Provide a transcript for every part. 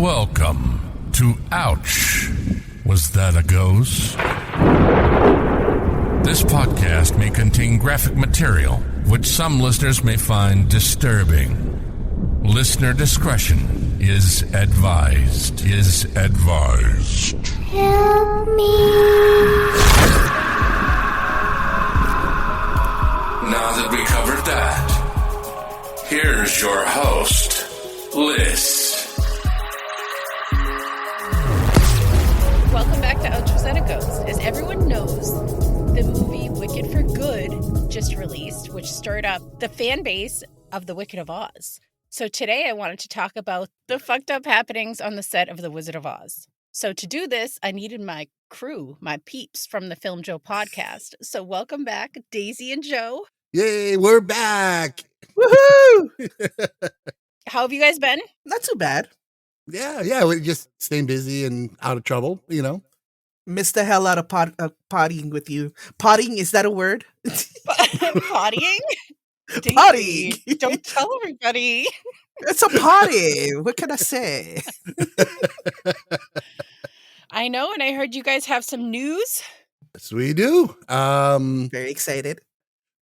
Welcome to Ouch. Was that a ghost? This podcast may contain graphic material, which some listeners may find disturbing. Listener discretion is advised. Help me. Now that we covered that, here's your host, Liz. Welcome back to Ouch Was That a Ghost. As everyone knows, the movie Wicked for Good just released, which stirred up the fan base of The Wicked of Oz. So today I wanted to talk about the fucked up happenings on the set of The Wizard of Oz. So to do this, I needed my crew, my peeps from the FilmJoe Podcast. So welcome back, Daisy and Joe. Yay, we're back. Woohoo! How have you guys been? Not too bad. Yeah, we're just staying busy and out of trouble, you know. Missed the hell out of pottying with you. Potting, is that a word? Pottying? Potty. Daisy, don't tell everybody. It's a potty. What can I say? I know, and I heard you guys have some news. Yes, we do. Very excited.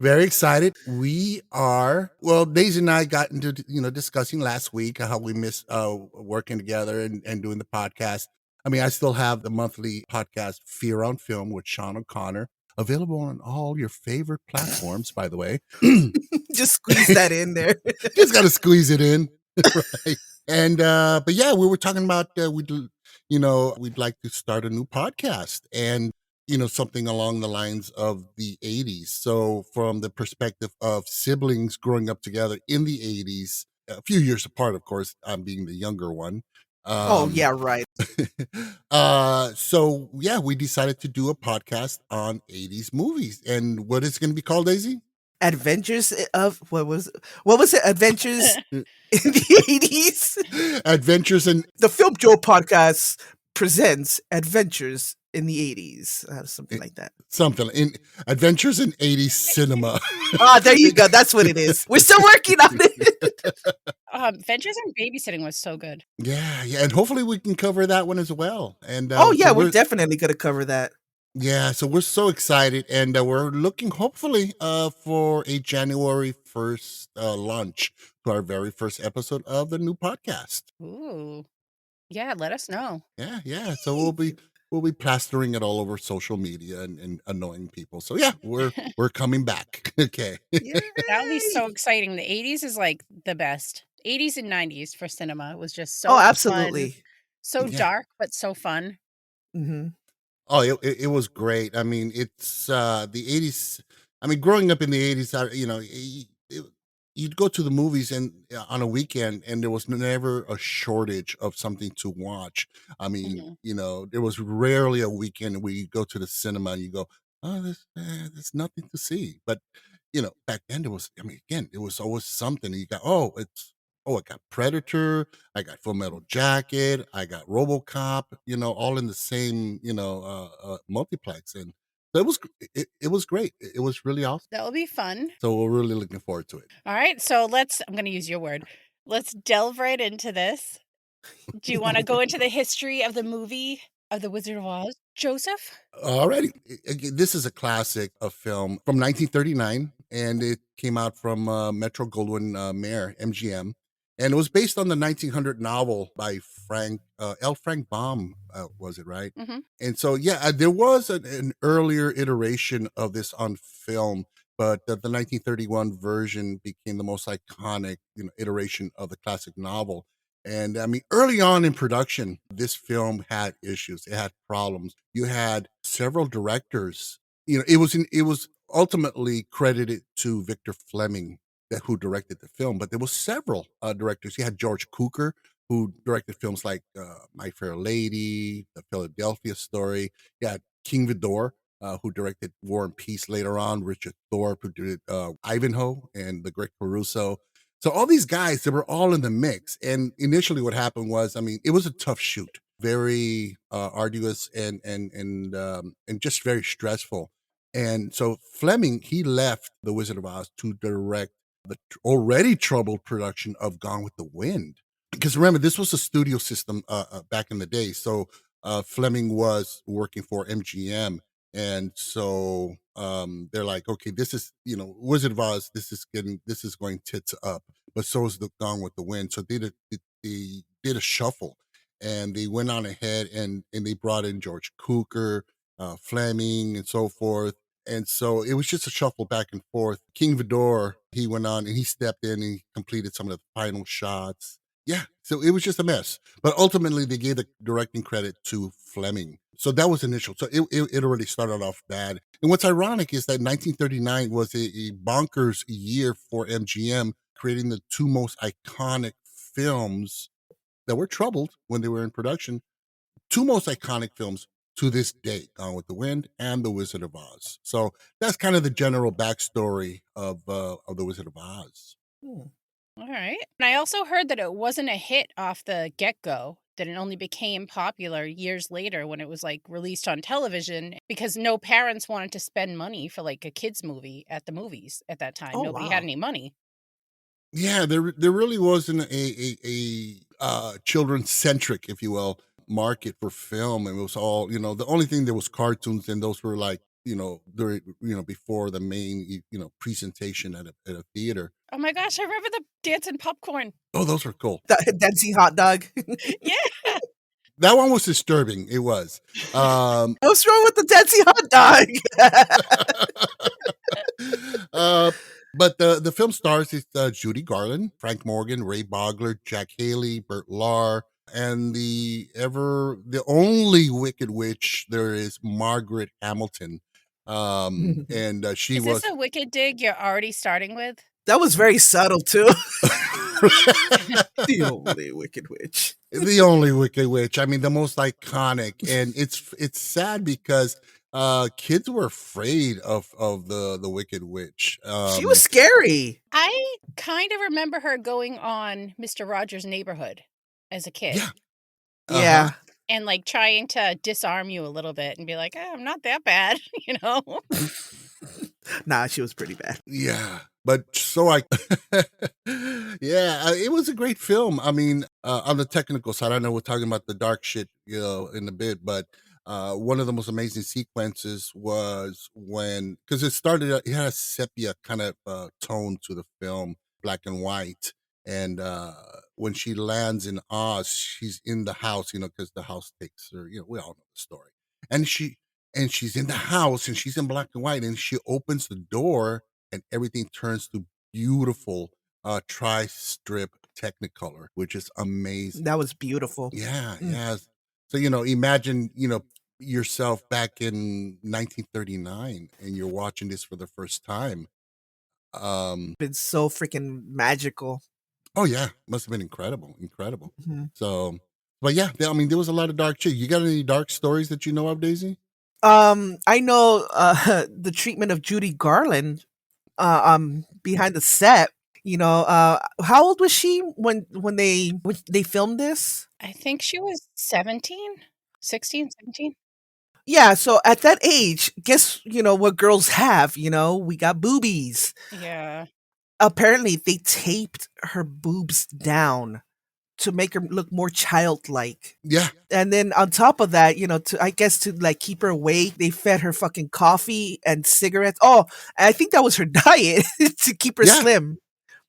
Very excited. We are, Daisy and I got into, discussing last week how we miss working together and doing the podcast. I mean, I still have the monthly podcast, Fear on Film with Sean O'Connor, available on all your favorite platforms, by the way. Just squeeze that in there. Just got to squeeze it in. Right. And, but yeah, we were talking about, we'd like to start a new podcast and, something along the lines of the 80s. So from the perspective of siblings growing up together in the 80s, a few years apart, of course, I'm being the younger one. Yeah, right. We decided to do a podcast on 80s movies. And what is it going to be called, Daisy? Adventures of, what was it? Adventures in the 80s? Adventures in... The FilmJoe Podcast presents Adventures in the 80s. Something like that. Something. In Adventures in 80s cinema. There you go. That's what it is. We're still working on it. Adventures in Babysitting was so good. Yeah. And hopefully we can cover that one as well. And we're definitely going to cover that. Yeah, so we're so excited, and we're looking hopefully for a January 1st launch to our very first episode of the new podcast. Ooh, yeah, let us know. Yeah. So we'll be plastering it all over social media and annoying people. So yeah, we're coming back. Okay. That would be so exciting. The 80s is like the best. 80s and 90s for cinema was just so absolutely fun, so dark but so fun. Mm-hmm. Oh, it was great. I mean, it's the 80s. I mean, growing up in the 80s, you'd go to the movies and on a weekend, and there was never a shortage of something to watch. I mean, there was rarely a weekend where you go to the cinema and you go, oh, there's nothing to see. But back then there was. I mean, again, it was always something. You got I got Predator, I got Full Metal Jacket, I got RoboCop, all in the same, multiplex. And so it was great. It was really awesome. That will be fun. So we're really looking forward to it. All right. So I'm going to use your word. Let's delve right into this. Do you want to go into the history of the movie of The Wizard of Oz, Joseph? Alrighty. This is a classic of film from 1939, and it came out from Metro-Goldwyn-Mayer, MGM. And it was based on the 1900 novel by Frank Baum, was it, right? Mm-hmm. And so, there was an earlier iteration of this on film, but the 1931 version became the most iconic, iteration of the classic novel. And I mean, early on in production, this film had issues. It had problems. You had several directors. It was ultimately credited to Victor Fleming, who directed the film, but there were several directors. You had George Cukor, who directed films like My Fair Lady, The Philadelphia Story. You had King Vidor, who directed War and Peace later on. Richard Thorpe, who did Ivanhoe and The Great Caruso. So all these guys, they were all in the mix. And initially what happened was, I mean, it was a tough shoot, very arduous and just very stressful. And so Fleming, he left The Wizard of Oz to direct the already troubled production of Gone with the Wind. because remember, this was a studio system back in the day. So Fleming was working for MGM, and so they're like, okay, this is Wizard of Oz. This is going tits up, but so is the Gone with the Wind. So they did a shuffle, and they went on ahead and they brought in George Cukor, Fleming, and so forth. And so it was just a shuffle back and forth. King Vidor, he went on and he stepped in and he completed some of the final shots. Yeah, so it was just a mess. But ultimately, they gave the directing credit to Fleming. So that was initial. So it already started off bad. And what's ironic is that 1939 was a bonkers year for MGM, creating the two most iconic films that were troubled when they were in production. Two most iconic films to this day, Gone with the Wind and The Wizard of Oz. So that's kind of the general backstory of The Wizard of Oz. All right. And I also heard that it wasn't a hit off the get-go, that it only became popular years later when it was like released on television because no parents wanted to spend money for like a kids movie at the movies at that time. Oh, Nobody wow. had any money. Yeah, there really wasn't a children centric, if you will, market for film. It was all, the only thing there was cartoons, and those were like, during, before the main, presentation at a theater. Oh my gosh, I remember the dancing popcorn. Oh, those were cool. Dancing hot dog. Yeah. That one was disturbing. It was. What's wrong with the dancing hot dog? But the film stars is Judy Garland, Frank Morgan, Ray Bogler, Jack Haley, Bert Lahr, and the only Wicked Witch there is Margaret Hamilton. And she Is was this a wicked dig you're already starting with? That was very subtle too. The only Wicked Witch. The only Wicked Witch. I mean, the most iconic, and it's sad because kids were afraid of the Wicked Witch. She was scary. I kind of remember her going on Mr. Rogers' Neighborhood as a kid. Yeah. Yeah. And like trying to disarm you a little bit and be like, I'm not that bad, Nah, she was pretty bad. Yeah. But yeah, it was a great film. I mean, on the technical side, I know we're talking about the dark shit, in a bit, but one of the most amazing sequences was because it had a sepia kind of tone to the film, black and white. And when she lands in Oz, she's in the house, because the house takes her, we all know the story. And she's in the house and she's in black and white, and she opens the door and everything turns to beautiful tri-strip Technicolor, which is amazing. That was beautiful. Yeah, yeah. So, imagine, yourself back in 1939 and you're watching this for the first time. It's so freaking magical. Oh, yeah. Must have been incredible. Mm-hmm. So, but yeah, I mean, there was a lot of dark shit. You got any dark stories that you know of, Daisy? I know the treatment of Judy Garland behind the set. How old was she when they filmed this? I think she was 16, 17. Yeah, so at that age, guess what girls have, we got boobies. Yeah. Apparently they taped her boobs down to make her look more childlike. Yeah. And then on top of that, to like keep her awake, they fed her fucking coffee and cigarettes. Oh, I think that was her diet to keep her slim.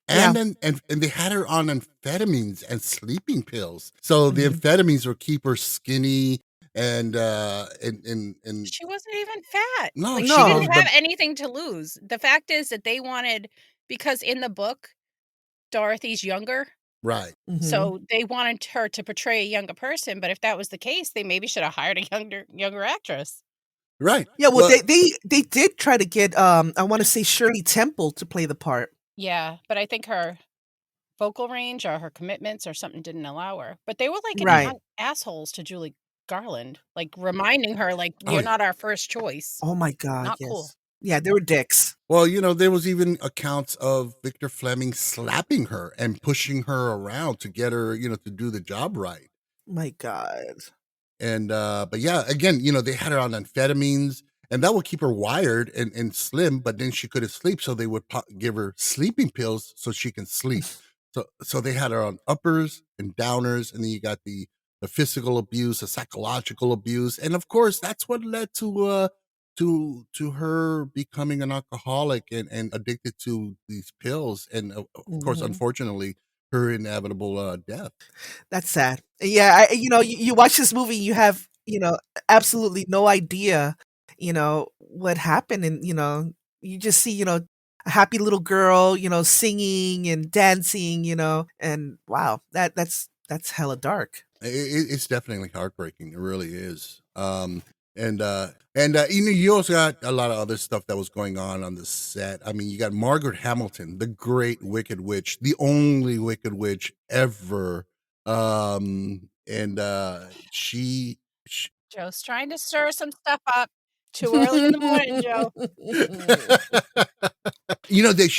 And then and they had her on amphetamines and sleeping pills. So the amphetamines would keep her skinny and she wasn't even fat. No, like, no, she didn't have anything to lose. The fact is that they wanted, because in the book, Dorothy's younger. Right. Mm-hmm. So they wanted her to portray a younger person, but if that was the case, they maybe should have hired a younger actress. Right. Yeah, well, they did try to get I want to say Shirley Temple to play the part. Yeah, but I think her vocal range or her commitments or something didn't allow her. But they were like assholes to Julie Garland, like reminding her like, you're not our first choice. Oh my God. Not yes. cool. Yeah, they were dicks. Well, there was even accounts of Victor Fleming slapping her and pushing her around to get her, to do the job right. My God. And, but yeah, again, they had her on amphetamines, and that would keep her wired and slim, but then she couldn't sleep. So they would give her sleeping pills so she can sleep. So they had her on uppers and downers, and then you got the physical abuse, the psychological abuse, and of course that's what led to her becoming an alcoholic and addicted to these pills, and of course, Mhm. unfortunately, her inevitable death. That's sad. Yeah, you watch this movie, you have, absolutely no idea, what happened, and you just see, a happy little girl, singing and dancing, and wow, that's hella dark. It's definitely heartbreaking. It really is. And you also got a lot of other stuff that was going on the set. I mean, you got Margaret Hamilton, the great Wicked Witch, the only Wicked Witch ever. And she Joe's trying to stir some stuff up. Too early in the morning, Joe. that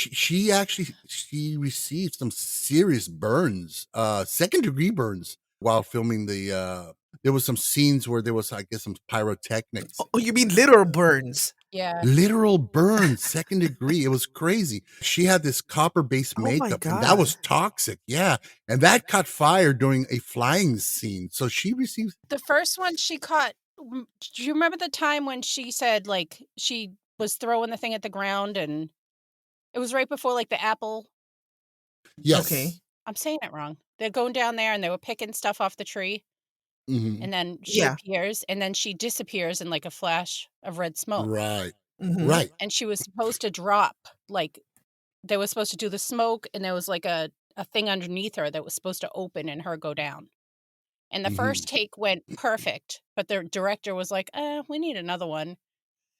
she received some serious burns, second degree burns while filming there was some scenes where there was, I guess, some pyrotechnics. Oh, you mean literal burns? Yeah. Literal burns, second degree. It was crazy. She had this copper-based Oh my makeup, and that was God. toxic. Yeah, and that caught fire during a flying scene. So she received. The first one she caught. Do you remember the time when she said like she was throwing the thing at the ground, and it was right before like the apple? Yes. Okay. I'm saying it wrong. They're going down there and they were picking stuff off the tree, Mhm. and then she Yeah. appears, and then she disappears in like a flash of red smoke. Right. Mhm. Right. And she was supposed to drop, like they were supposed to do the smoke, and there was like a thing underneath her that was supposed to open and her go down. And the Mhm. first take went perfect, but the director was like, we need another one.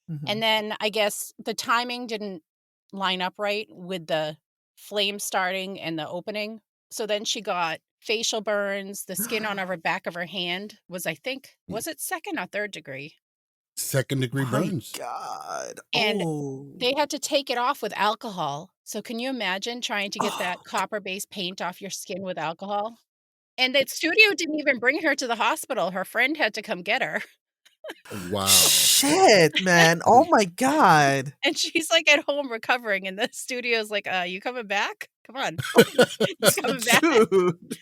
Mhm. And then I guess the timing didn't line up right with the flame starting and the opening. So then she got facial burns. The skin on her back of her hand was, I think, was it second or third degree? Second degree My burns. God. And Oh. they had to take it off with alcohol. So can you imagine trying to get that Oh. copper-based paint off your skin with alcohol? And the studio didn't even bring her to the hospital. Her friend had to come get her. Wow. Shit, man. Oh my God. And she's like at home recovering, and the studio's like, you coming back? Come on. You coming back? Dude.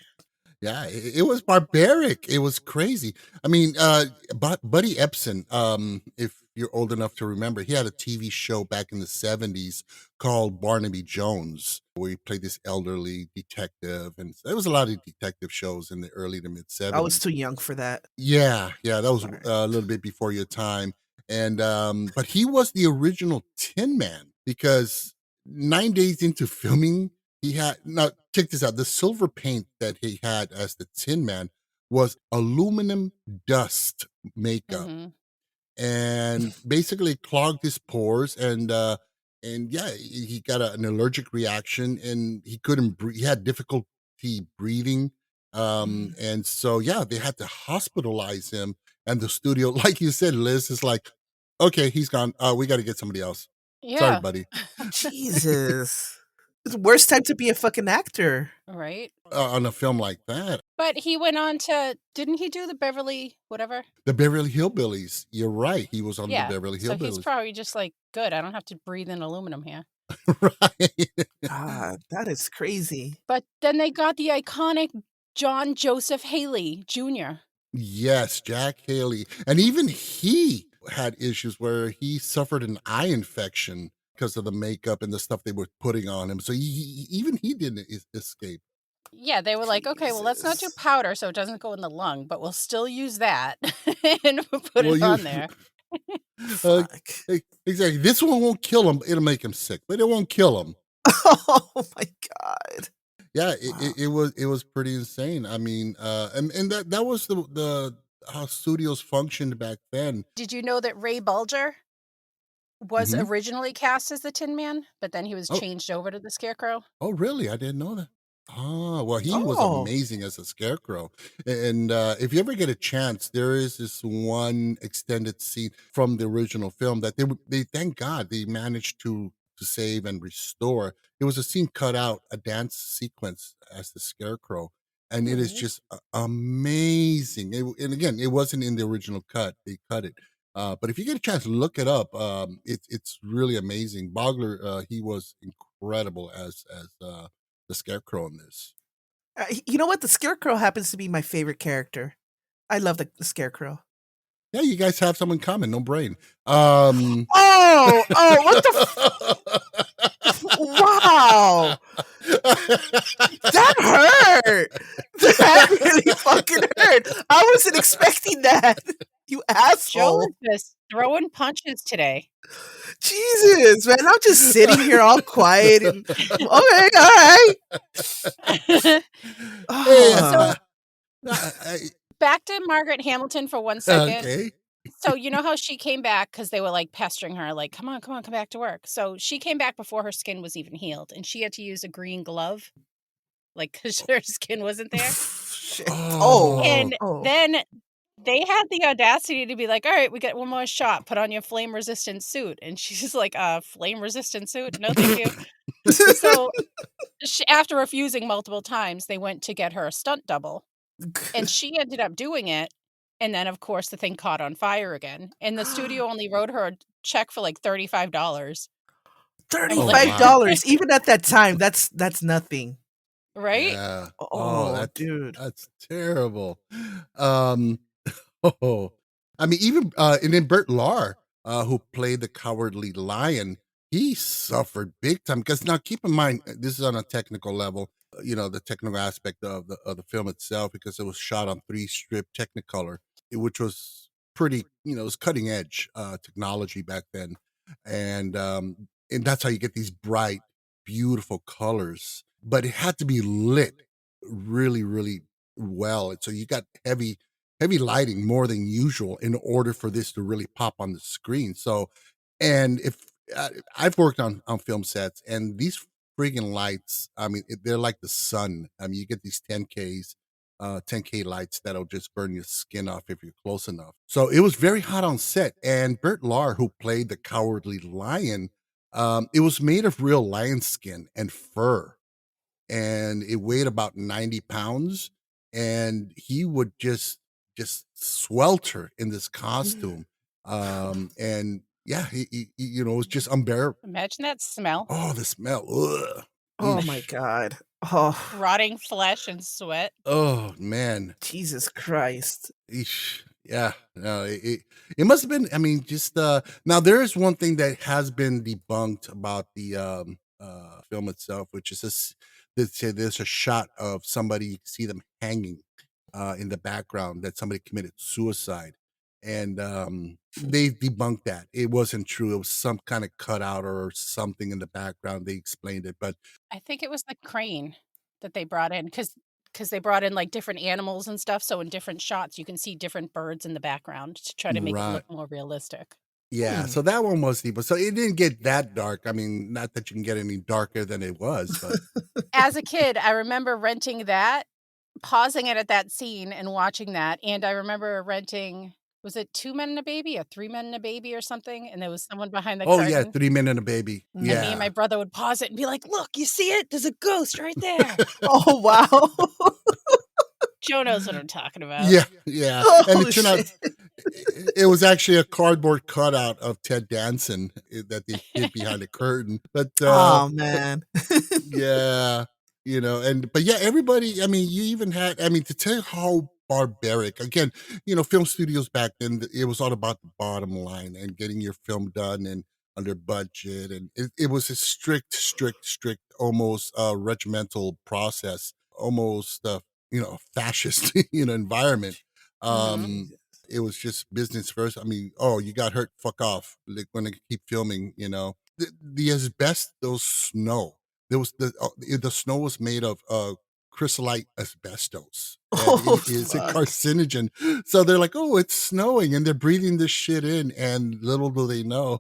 Yeah, it was barbaric. It was crazy. I mean, Buddy Epson, if you're old enough to remember, he had a TV show back in the 70s called Barnaby Jones, where he played this elderly detective. And there was a lot of detective shows in the early to mid I was 70s. too young for that. Yeah, that was Alright. a little bit before your time. And but he was the original Tin Man, because 9 days into filming, he had, now check this out, the silver paint that he had as the Tin Man was aluminum dust makeup, Mhm. and basically clogged his pores, and yeah, he got an allergic reaction, and he couldn't breathe. He had difficulty breathing, Mhm. and so yeah, they had to hospitalize him. And the studio, like you said, Liz, is like, okay, he's gone. We got to get somebody else. Sorry, Yeah. buddy. Jesus. It's the worst time to be a fucking actor. Right. On a film like that, But he went on to, didn't he do the Beverly whatever? the Beverly Hillbillies. You're right. He was on the Yeah. Beverly So he's Hillbillies. probably just like, good, I don't have to breathe in aluminum here. Right. God, that is crazy. But then they got the iconic John Joseph Haley Jr. Yes, Jack Haley. And even he had issues where he suffered an eye infection because of the makeup and the stuff they were putting on him. So even he didn't escape. Yeah, they were like, okay, well, let's not do Jesus. powder so it doesn't go in the lung, but we'll still use that and we'll put Well, it on there. uh, Fuck. exactly. This one won't kill him. It'll make him sick, but it won't kill him. Oh my God. Yeah, Wow. it was pretty insane. I mean, and that was the how studios functioned back then. Did you know that Ray Bulger was Hmm. originally cast as the Tin Man, but then he was Oh, changed over to the Scarecrow? oh, really? I didn't know that. Ah, well, he was Oh. amazing as a scarecrow. And if you ever get a chance, there is this one extended scene from the original film that they thank God they managed to save and restore. It was a scene cut out, a dance sequence as the scarecrow, and it is Ooh. just amazing. And again, it wasn't in the original cut; they cut it. But if you get a chance, look it up. It's really amazing. Bogler, he was incredible as the Scarecrow in this. You know what? The Scarecrow happens to be my favorite character. I love the Scarecrow. Yeah, you guys have some in common. No brain. Oh, what the? Wow, that hurt. That really fucking hurt. I wasn't expecting that. You Joe asshole. is just throwing punches today. Jesus, man. I'm just sitting here all quiet and okay, all right. Hey, Oh, Back to Margaret Hamilton for 1 second. okay. So you know how she came back because they were like pestering her, like, come on, come back to work. So she came back before her skin was even healed, and she had to use a green glove, like because her skin wasn't there. shit. Oh. And Oh. then they had the audacity to be like, all right, we got one more shot. Put on your flame resistant suit. And she's like, flame resistant suit? No, thank you. So after refusing multiple times, they went to get her a stunt double. And she ended up doing it. And then, of course, the thing caught on fire again. And the studio only wrote her a check for like $35. $35. Even at that time, that's nothing. Right? Yeah. Oh, dude. That's terrible. Oh, I mean, even and then Bert Lahr, who played the Cowardly Lion, he suffered big time. Because now, keep in mind, this is on a technical level. The technical aspect of the film itself, because it was shot on 3-strip Technicolor, which was pretty, it was cutting edge technology back then, and that's how you get these bright, beautiful colors. But it had to be lit really, really well, and so you got heavy lighting more than usual in order for this to really pop on the screen. So, and if I've worked on film sets, and these friggin' lights, I mean, they're like the sun. I mean, you get these 10K lights that'll just burn your skin off if you're close enough. So it was very hot on set. And Bert Lahr, who played the Cowardly Lion, it was made of real lion skin and fur, and it weighed about 90 pounds. And he would just swelter in this costume. And yeah, he it was just unbearable. Imagine that smell. Oh, the smell. Ugh. Oh my God. Oh, Rotting flesh and sweat. Oh man. Jesus Christ. Eesh. Yeah. No, it must have been. I mean, just now there is one thing that has been debunked about the film itself, which is this. There's a shot of somebody, you can see them hanging in the background, that somebody committed suicide, and they debunked that. It wasn't true. It was some kind of cutout or something in the background. They explained it, but I think it was the crane that they brought in because they brought in like different animals and stuff. So in different shots, you can see different birds in the background to try to make it right. look more realistic. Yeah, so that one was deep. So it didn't get that dark. I mean, not that you can get any darker than it was, but As a kid, I remember renting that, pausing it at that scene and watching that. And I remember renting, was it 2 Men and a Baby or 3 Men and a Baby or something? And there was someone behind the oh curtain. yeah, 3 Men and a Baby. And me and Yeah. my brother would pause it and be like, look, you see it? There's a ghost right there. Oh, wow. Joe knows what I'm talking about. Yeah, yeah. Oh, And it turned out shit. it was actually a cardboard cutout of Ted Danson that they hid behind the curtain. But Oh, man. yeah, but yeah, everybody, I mean, you even had, I mean, to tell you how barbaric, again, film studios back then, it was all about the bottom line and getting your film done and under budget. And it was a strict, almost regimental process, almost, fascist, environment. Mhm. It was just business first. I mean, oh, you got hurt, fuck off. Like, when they keep filming, the asbestos snow. There was the snow was made of chrysolite asbestos, and Oh, it is a fuck. carcinogen. So they're like, oh, it's snowing, and they're breathing this shit in, and little do they know,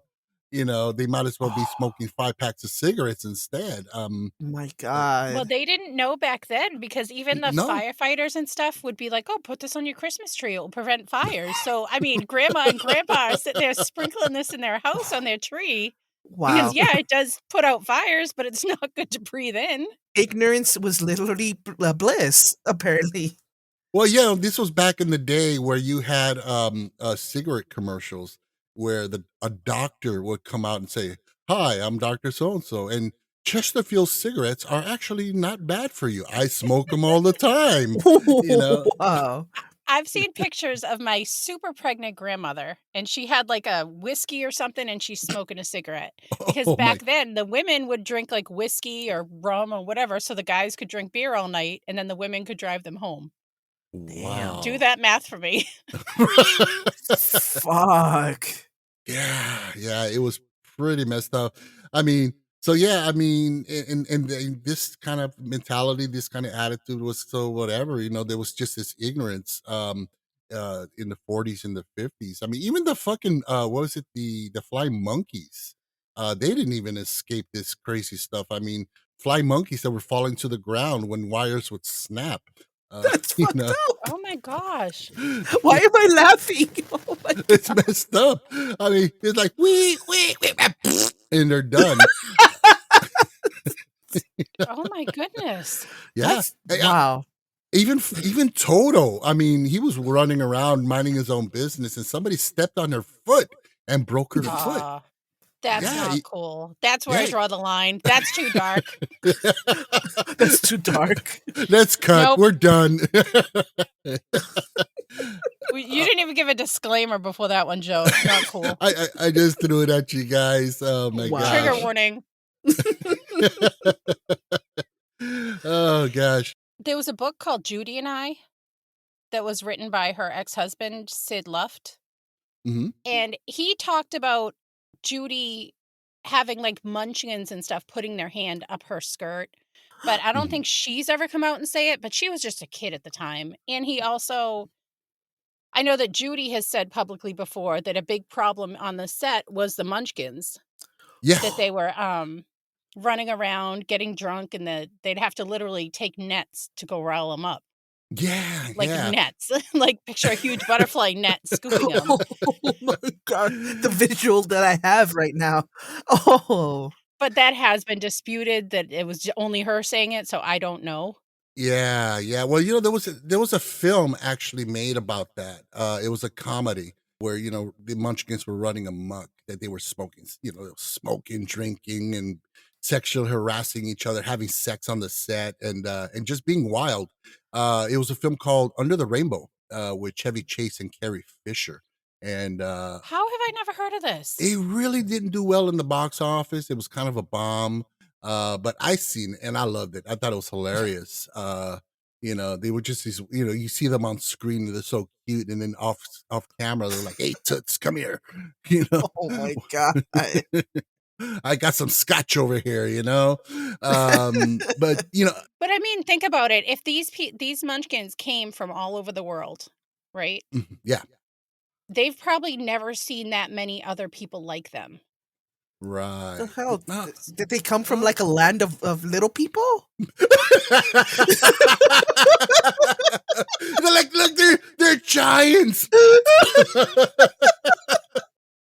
they might as well be smoking 5 packs of cigarettes instead. My Well, God. they didn't know back then because even the No. firefighters and stuff would be like, oh, put this on your Christmas tree. It will prevent fires. So, I mean, grandma and grandpa are sitting there sprinkling this in their house on their tree Wow. because, yeah, it does put out fires, but it's not good to breathe in. Ignorance was literally bliss, apparently. Well, yeah, this was back in the day where you had cigarette commercials where a doctor would come out and say, "Hi, I'm Doctor So and So," and Chesterfield cigarettes are actually not bad for you. I smoke them all the time. Wow. I've seen pictures of my super pregnant grandmother, and she had like a whiskey or something, and she's smoking a cigarette. Because Oh my, back then, the women would drink like whiskey or rum or whatever, so the guys could drink beer all night, and then the women could drive them home. wow. Do that math for me. Fuck. Yeah, it was pretty messed up. I mean, so yeah, I mean, and this kind of mentality, this kind of attitude was so whatever, there was just this ignorance in the 40s and the 50s. I mean, even the fucking what was it, the flying monkeys, they didn't even escape this crazy stuff. I mean, flying monkeys that were falling to the ground when wires would snap. That's You fucked know, up. Oh my gosh. Why am I laughing? Oh my it's messed up. I mean, it's like wee, and they're done. Oh my goodness. Yeah. Wow. Even Toto, I mean, he was running around minding his own business, and somebody stepped on her foot and broke her foot. Aw, that's Yeah, not cool. That's where I yeah. draw the line. That's too dark. That's too dark. Let's cut. Nope. We're done. You didn't even give a disclaimer before that one, Joe. Not cool. I just threw it at you guys. Oh my Wow. gosh. Trigger warning. Oh gosh. There was a book called Judy and I that was written by her ex-husband, Sid Luft. Hmm. And he talked about Judy having like munchkins and stuff, putting their hand up her skirt. But I don't think she's ever come out and say it, but she was just a kid at the time. And he also, I know that Judy has said publicly before that a big problem on the set was the munchkins, Yeah. that they were running around, getting drunk, and they'd have to literally take nets to go rile them up. Yeah. Like Yeah. nets. Like picture a huge butterfly net scooping them. Oh my god. The visual that I have right now. Oh. But that has been disputed that it was only her saying it, so I don't know. Yeah, yeah. Well, there was a film actually made about that. It was a comedy where the Munchkins were running amok, that they were smoking, smoking, drinking, and sexually harassing each other, having sex on the set, and just being wild. It was a film called Under the Rainbow with Chevy Chase and Carrie Fisher, and How have I never heard of this? it really didn't do well in the box office. It was kind of a bomb. But I seen it and I loved it. I thought it was hilarious. They were just these, you see them on screen and they're so cute, and then off camera they're like, "Hey, toots, come here." Oh my god. I got some scotch over here, but But I mean, think about it. If these munchkins came from all over the world, right? yeah, They've probably never seen that many other people like them. right. The hell? No. Did they come from like a land of little people? They're like, look, they're giants.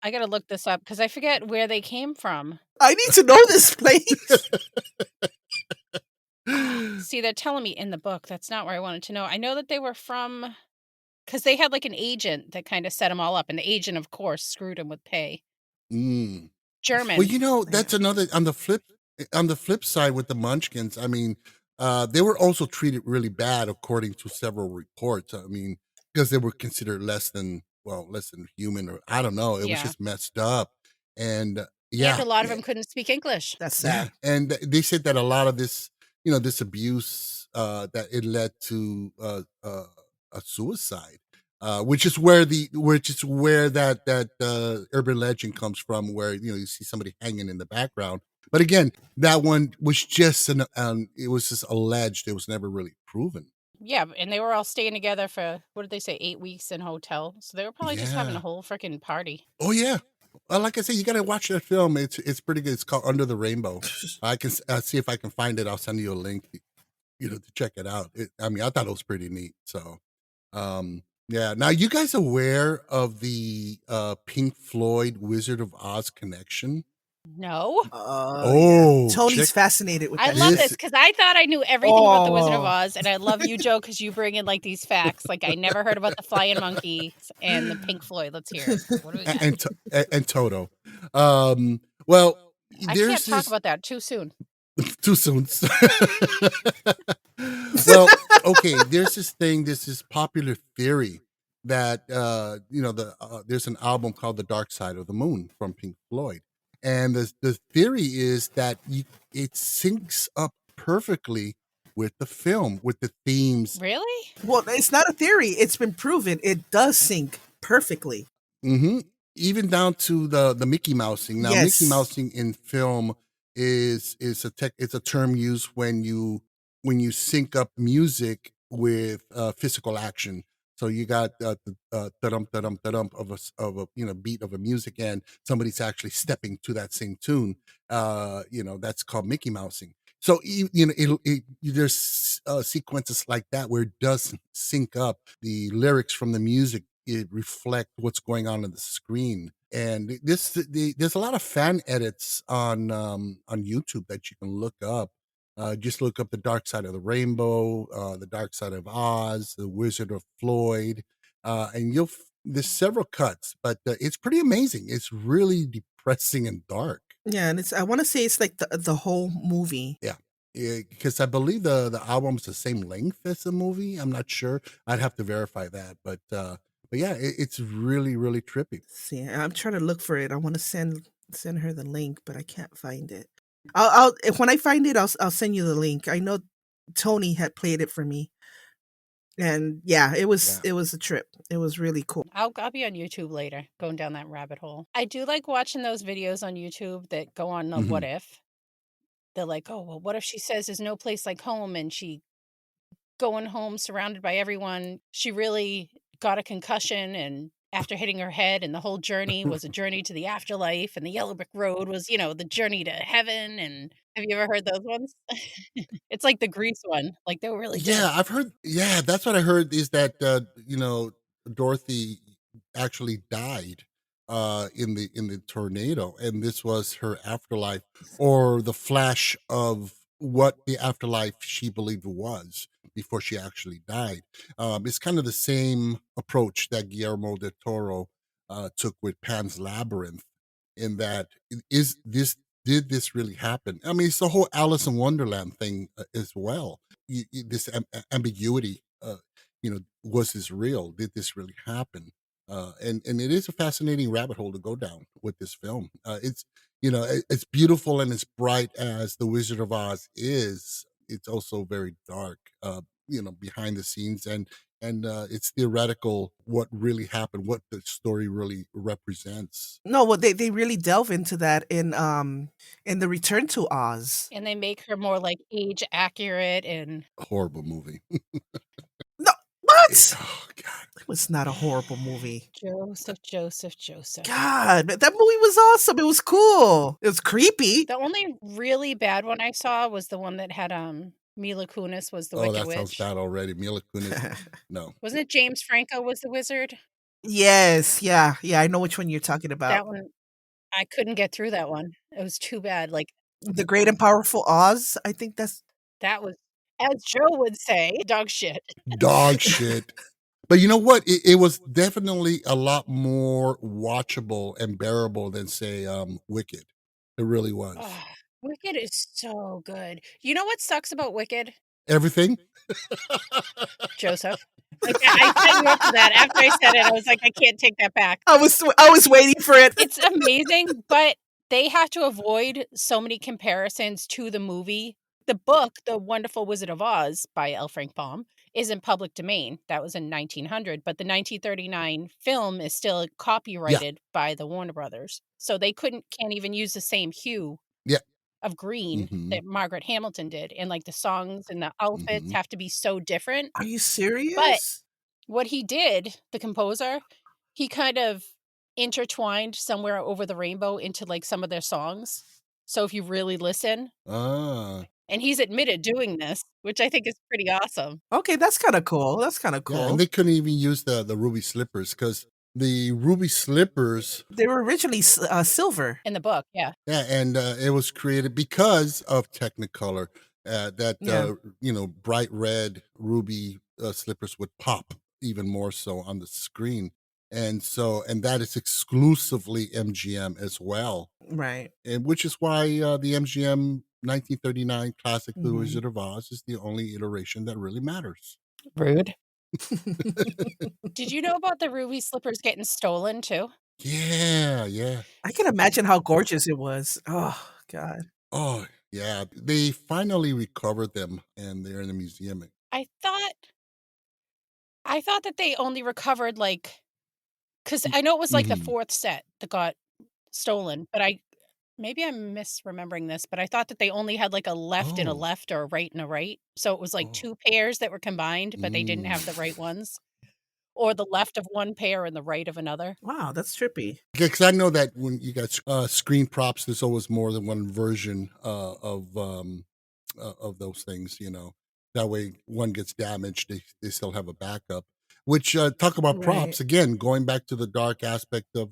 I gotta look this up because I forget where they came from. I need to know this place. See, they're telling me in the book. That's not where I wanted to know. I know that they were from, because they had like an agent that kind of set them all up, and the agent, of course, screwed them with pay. Mm. German. Well, that's another on the flip side with the Munchkins. I mean, they were also treated really bad according to several reports. I mean, because they were considered less than human, or I don't know. It was Yeah. just messed up, and And a lot of them couldn't speak English. That's yeah. sad. And they said that a lot of this, this abuse, that it led to a suicide. Which is where that urban legend comes from, where you see somebody hanging in the background. But again, that one was just it was just alleged. It was never really proven. Yeah, and they were all staying together for, what did they say, 8 weeks in hotel. So they were probably just having Yeah. a whole freaking party. Oh yeah. Well, like I said, you got to watch that film. It's pretty good. It's called Under the Rainbow. I can see if I can find it. I'll send you a link, to check it out. I mean, I thought it was pretty neat. So, yeah. Now, you guys aware of the Pink Floyd Wizard of Oz connection? No. Oh, Tony's check- fascinated with I that. love This- this because I thought I knew everything about the Wizard of Oh. Oz, and I love you, Joe, because you bring in like these facts. Like I never heard about the flying monkeys and the Pink Floyd. Let's hear it. What do we got? and Toto. Well, I there's can't talk this. about that too soon. Too soon. Well, okay, there's this popular theory that there's an album called The Dark Side of the Moon from Pink Floyd. And the theory is that it syncs up perfectly with the film, with the themes. Really? Well, it's not a theory. It's been proven. It does sync perfectly. hmm Even down to the Mickey Mousing. Now, Mickey Yes. Mousing in film is it's a term used when you sync up music with physical action. So you got the da-dum da-dum da-dum of a beat of a music, and somebody's actually stepping to that same tune. That's called Mickey Mousing. So there's sequences like that where it does sync up. The lyrics from the music, it reflect what's going on the screen. And there's a lot of fan edits on YouTube that you can look up. Just look up The Dark Side of the Rainbow, The Dark Side of Oz, The Wizard of Floyd, and there's several cuts, but it's pretty amazing. It's really depressing and dark. Yeah, and I want to say it's like the whole movie. Yeah, because I believe the album's the same length as the movie. I'm not sure. I'd have to verify that, but yeah, it's really really trippy. See, I'm trying to look for it. I want to send her the link, but I can't find it. I'll when I find it, I'll send you the link. I know Tony had played it for me, and yeah, it was a trip. It was really cool. I'll be on YouTube later, going down that rabbit hole. I do like watching those videos on YouTube that go on the what if. They're like, oh, well, what if she says there's no place like home, and she going home surrounded by everyone, she really got a concussion, and after hitting her head, and the whole journey was a journey to the afterlife, and the yellow brick road was, the journey to heaven. And have you ever heard those ones? It's like the Grease one. Like, they were really good. Yeah, I've heard. Yeah, that's what I heard is that Dorothy actually died in the tornado, and this was her afterlife, or the flash of what the afterlife she believed was before she actually died. It's kind of the same approach that Guillermo del Toro took with Pan's Labyrinth, in that did this really happen? I mean, it's the whole Alice in Wonderland thing as well. This ambiguity, was this real? Did this really happen? And it is a fascinating rabbit hole to go down with this film. It's beautiful and as bright as The Wizard of Oz is. It's also very dark, behind the scenes, and it's theoretical what really happened, what the story really represents. No, well, they really delve into that in the Return to Oz. And they make her more like age accurate and Horrible movie. No, what? Oh God. It was not a horrible movie. Joseph. God, that movie was awesome. It was cool. It was creepy. The only really bad one I saw was the one that had Mila Kunis was the Oh, Wicked that Witch. sounds bad already. Mila Kunis. No. Wasn't it James Franco was the wizard? Yes, yeah, I know which one you're talking about. That one, I couldn't get through that one. It was too bad. Like, The Great and Powerful Oz. I think that was, as Joe would say, dog shit. Dog shit. But you know what? It was definitely a lot more watchable and bearable than, say, Wicked. It really was. Oh, Wicked is so good. You know what sucks about Wicked, Everything. Joseph? Like, I set you up for that. After I said it, I was like, I can't take that back. I was waiting for it. It's amazing, but they have to avoid so many comparisons to the movie. The book, The Wonderful Wizard of Oz by L. Frank Baum, is in public domain. That was in 1900, but the 1939 film is still copyrighted by the Warner Brothers. So they can't even use the same hue of green that Margaret Hamilton did. And like the songs and the outfits have to be so different. Are you serious? But what he did, the composer, he kind of intertwined Somewhere Over the Rainbow into like some of their songs. So if you really listen, and he's admitted doing this, which I think is pretty awesome. Okay, that's kind of cool. Yeah, and they couldn't even use the ruby slippers, because the ruby slippers, they were originally silver in the book. Yeah, and it was created because of Technicolor. Bright red ruby slippers would pop even more so on the screen. And that is exclusively MGM as well. Right. And which is why the MGM, 1939 classic The Mhm. Wizard of Oz is the only iteration that really matters. Rude. Did you know about the ruby slippers getting stolen too? Yeah, yeah. I can imagine how gorgeous it was. Oh, God. Oh, yeah. They finally recovered them, and they're in the museum. I thought I thought that they only recovered like because I know it was like the Mhm. fourth set that got stolen, but I maybe I'm misremembering this, but I thought that they only had like a left and a Oh, left or a right and a right. So it was like oh. two pairs that were combined, but they didn't Mm. have the right ones, or the left of one pair and the right of another. Wow, that's trippy. Yeah, because I know that when you got screen props, there's always more than one version of those things. That way, one gets damaged, they still have a backup. Which talk about Right. props again, going back to the dark aspect of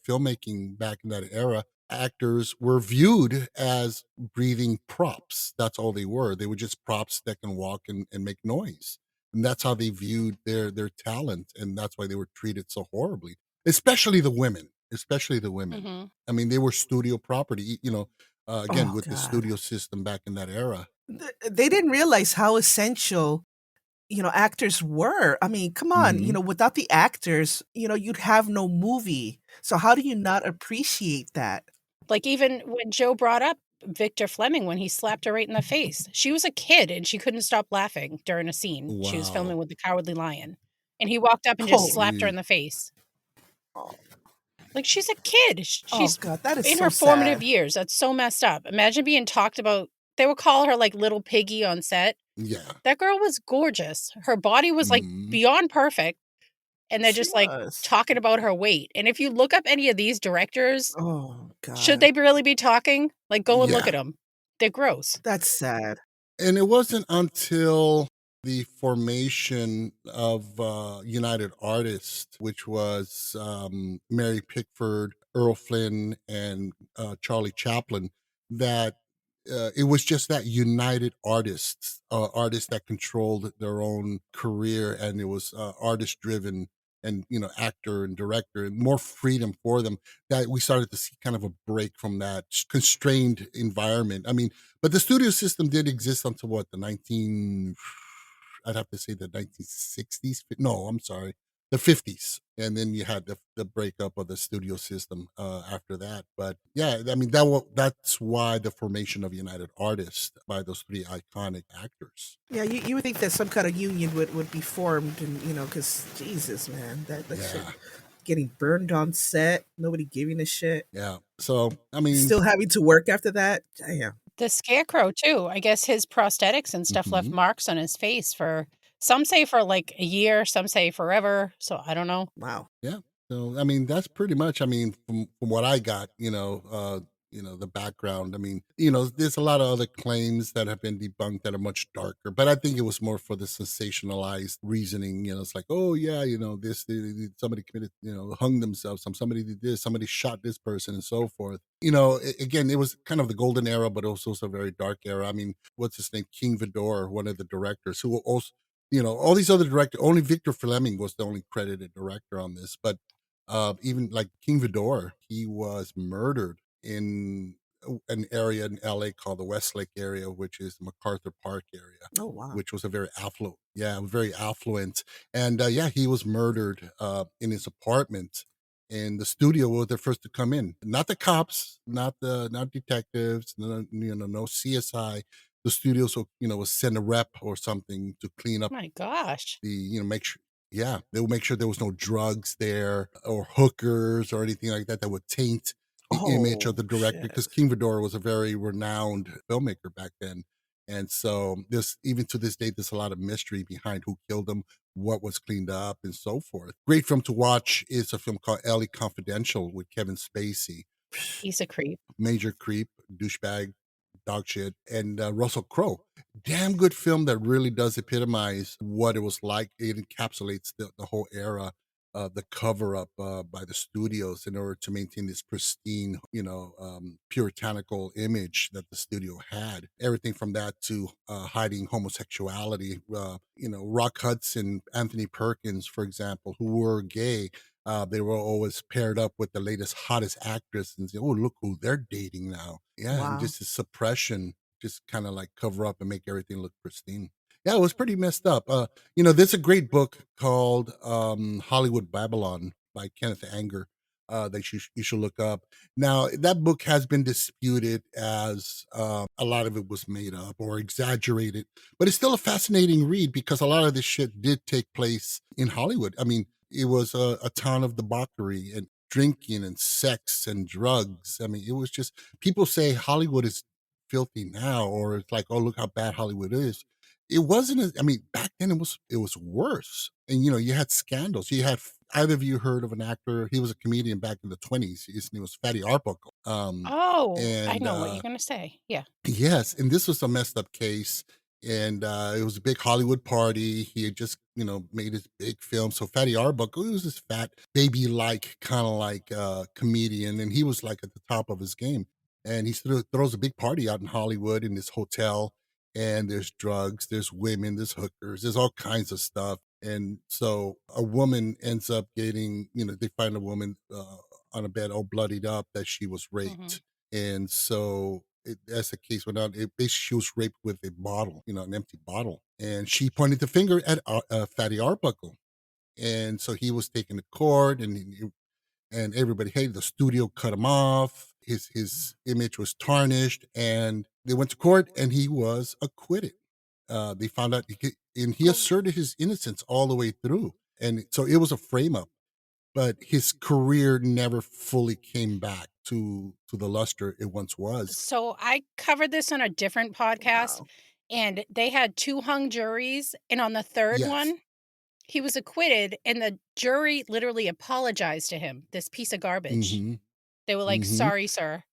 filmmaking back in that era. Actors were viewed as breathing props. That's all they were. They were just props that can walk and make noise, and that's how they viewed their talent, and that's why they were treated so horribly, especially the women. Especially the women. Mhm. I mean, they were studio property. Again, Oh, with the God. studio system back in that era. They didn't realize how essential, actors were. I mean, come on, Hmm. without the actors, you'd have no movie. So how do you not appreciate that? Like, even when Joe brought up Victor Fleming when he slapped her right in the face, she was a kid and she couldn't stop laughing during a scene. She was filming Wow. with The Cowardly Lion, and he walked up and just Oh, slapped her in Gee. the face. oh, Like, she's a kid. oh She's God, that is in so her formative sad. years. That's so messed up. Imagine being talked about. They would call her, like, little piggy on set. Yeah. That girl was gorgeous. Her body was, like, Mhm. beyond perfect, and they're She just, like, was. talking about her weight, and if you look up any of these directors, Oh should God, they really be talking? Like, go and look at Yeah. them. 'Em. They're gross. that's sad. And it wasn't until the formation of United Artists, which was Mary Pickford, Earl Flynn, and Charlie Chaplin, that it was just that United Artists, artists that controlled their own career, and it was artist driven, and actor and director, and more freedom for them, that we started to see kind of a break from that constrained environment. I mean, but the studio system did exist until what, the 19, I'd have to say the 1960s. No, I'm sorry, the 50s. And then you had the breakup of the studio system after that. But yeah, I mean, that's why the formation of United Artists by those three iconic actors. Yeah, you would think that some kind of union would be formed, and because Jesus, man, that shit Yeah, getting burned on set, nobody giving a shit, yeah. So, I mean, still having to work after that. Damn. The Scarecrow, too. I guess his prosthetics and stuff left mhm. marks on his face for some say for, like, a year, some say forever, so I don't know. Wow. Yeah. So I mean, that's pretty much. I mean, from what I got, the background. I mean, there's a lot of other claims that have been debunked that are much darker, but I think it was more for the sensationalized reasoning. It's like, oh yeah, somebody committed, hung themselves. Somebody did this. Somebody shot this person, and so forth. Again, it was kind of the golden era, but also a very dark era. I mean, what's his name? King Vidor, one of the directors, who also all these other directors, only Victor Fleming was the only credited director on this. But even like King Vidor, he was murdered in an area in LA called the Westlake area, which is the MacArthur Park area, Oh wow. which was a very affluent, yeah, very affluent. And yeah, he was murdered in his apartment. And the studio were the first to come in, not the cops, not detectives, no CSI. The studios will send a rep or something to clean up My gosh. make sure, yeah, they would make sure there was no drugs there or hookers or anything like that that would taint the image of Oh the director, shit. because King Vidor was a very renowned filmmaker back then. And so this, even to this day, there's a lot of mystery behind who killed him, what was cleaned up, and so forth. Great film to watch is a film called Ellie Confidential with Kevin Spacey. He's a creep. Major creep, douchebag, dog shit, and Russell Crowe. Damn good film that really does epitomize what it was like. It encapsulates the whole era of the cover up by the studios in order to maintain this pristine, puritanical image that the studio had. Everything from that to hiding homosexuality. Rock Hudson, Anthony Perkins, for example, who were gay, They were always paired up with the latest, hottest actress and say, oh, look who they're dating now. Yeah, and Wow. just the suppression, just kind of like cover up and make everything look pristine. Yeah, it was pretty messed up. There's a great book called Hollywood Babylon by Kenneth Anger that you should look up. Now, that book has been disputed as a lot of it was made up or exaggerated, but it's still a fascinating read because a lot of this shit did take place in Hollywood. I mean, it was a town of debauchery and drinking and sex and drugs. I mean, it was just, people say Hollywood is filthy now, or it's like, oh, look how bad Hollywood is. It wasn't. I mean, back then it was worse. And you had scandals. You had, either of you heard of an actor? He was a comedian back in the 20s. His name was Fatty Arbuckle. Oh, I And know what you're going to say. Yeah. Yes, and this was a messed up case, and it was a big Hollywood party. He had just, made his big film. So Fatty Arbuckle, he was this fat, baby-like, kind of like comedian, and he was like at the top of his game. And he throws a big party out in Hollywood in this hotel, and there's drugs, there's women, there's hookers, there's all kinds of stuff. And so a woman ends up getting, they find a woman on a bed all bloodied up that she was Hmm. raped. And so as the case went on, basically she was raped with a bottle, an empty bottle. And she pointed the finger at Fatty Arbuckle. And so he was taken to court, and everybody hated the studio, cut him off. His image was tarnished, and they went to court, and he was acquitted. They found out, and he Oh. asserted his innocence all the way through. And so it was a frame up, but his career never fully came back to the luster it once was. So I covered this on a different podcast, Wow. and they had two hung juries. And on the third Yes. one, he was acquitted, and the jury literally apologized to him, this piece of garbage. Mm-hmm. They were like, Mm-hmm. sorry, sir.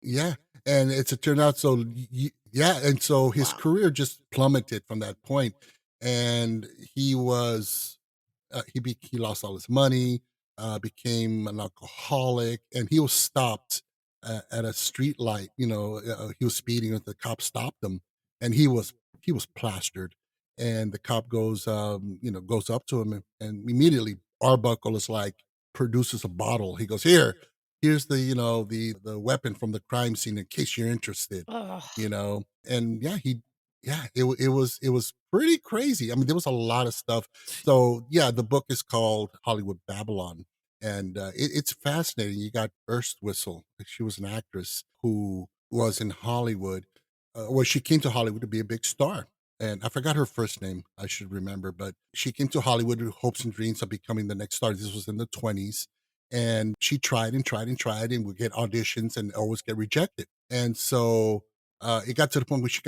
Yeah, and it's a turnout. So yeah, and so his Wow. career just plummeted from that point, and he was he lost all his money, became an alcoholic, and he was stopped at a street light. He was speeding, and the cop stopped him, and he was plastered, and the cop goes up to him, and immediately Arbuckle is like, produces a bottle. He goes, here's the weapon from the crime scene in case you're interested. Ugh. And it was pretty crazy. I mean, there was a lot of stuff. So yeah, the book is called Hollywood Babylon, and it's fascinating. You got Whistle. She was an actress who was in Hollywood. Well, she came to Hollywood to be a big star, and I forgot her first name. I should remember, but she came to Hollywood with hopes and dreams of becoming the next star. This was in the 20s, and she tried and tried and tried, and would get auditions and always get rejected. And so it got to the point where she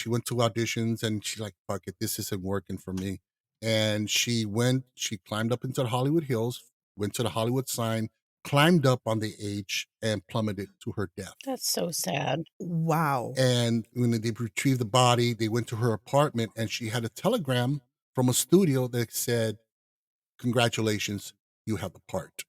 went to auditions, and she's like, fuck it, this isn't working for me. And she climbed up into the Hollywood Hills, went to the Hollywood sign, climbed up on the H, and plummeted to her death. That's so sad. Wow. And when they retrieved the body, they went to her apartment, and she had a telegram from a studio that said, congratulations, you have the part.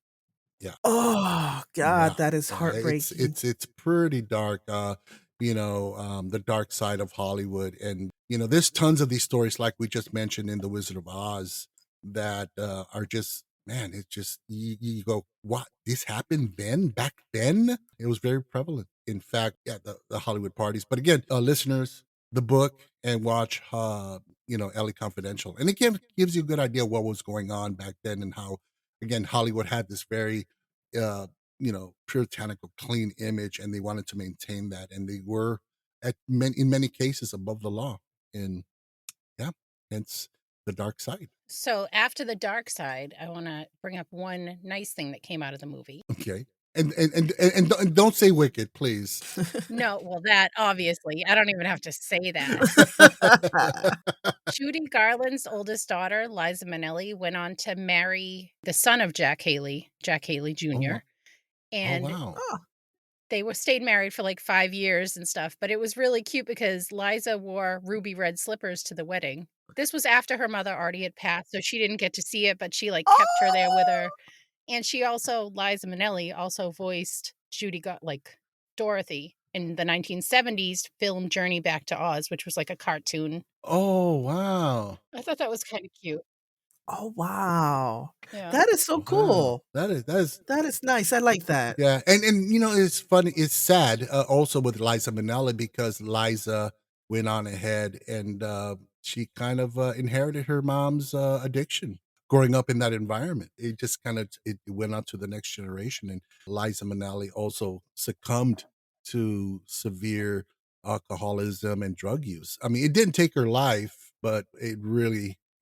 Yeah. Oh God, Wow. that is Yeah, it's heartbreaking. it's it's pretty dark, the dark side of Hollywood. And there's tons of these stories like we just mentioned in The Wizard of Oz that are just, man, it's just, you go, what, this happened back then? It was very prevalent. In fact, yeah, the Hollywood parties. But again, listeners, the book, and watch LA Confidential. And again, gives you a good idea what was going on back then, and how, again, Hollywood had this very uh, puritanical, clean image, and they wanted to maintain that, and they were in many cases above the law. And yeah, hence the dark side. So after the dark side, I want to bring up one nice thing that came out of the movie. Okay, and don't say wicked, please. No, well, that obviously, I don't even have to say that. Judy Garland's oldest daughter, Liza Minnelli, went on to marry the son of Jack Haley Oh, Jr. oh And wow. Oh, they stayed married for like 5 years and stuff, but it was really cute because Liza wore ruby red slippers to the wedding. This was after her mother already had passed, so she didn't get to see it, but she like kept her there with her. And she also, Liza Minnelli, also voiced Dorothy in the 1970s film Journey Back to Oz, which was like a cartoon. Oh wow. I thought that was kind of cute. Oh, wow. Yeah. That is so Wow. cool. That is That is nice. I like that. yeah, and it's funny, it's sad, also with Liza Minnelli because Liza went on ahead and, she kind of, inherited her mom's, addiction growing up in that environment. It just kinda it went on to the next generation, and Liza Minnelli also succumbed to severe alcoholism and drug use. I mean, it didn't take her life, but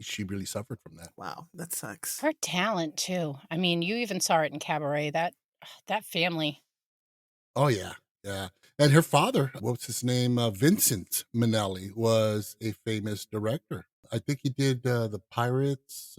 she really suffered from that. Wow, that sucks. Her talent too. I mean, you even saw it in Cabaret. That family. Oh, yeah, yeah, and her father, what's his name? Vincent Minnelli was a famous director. I think he did, the Pirates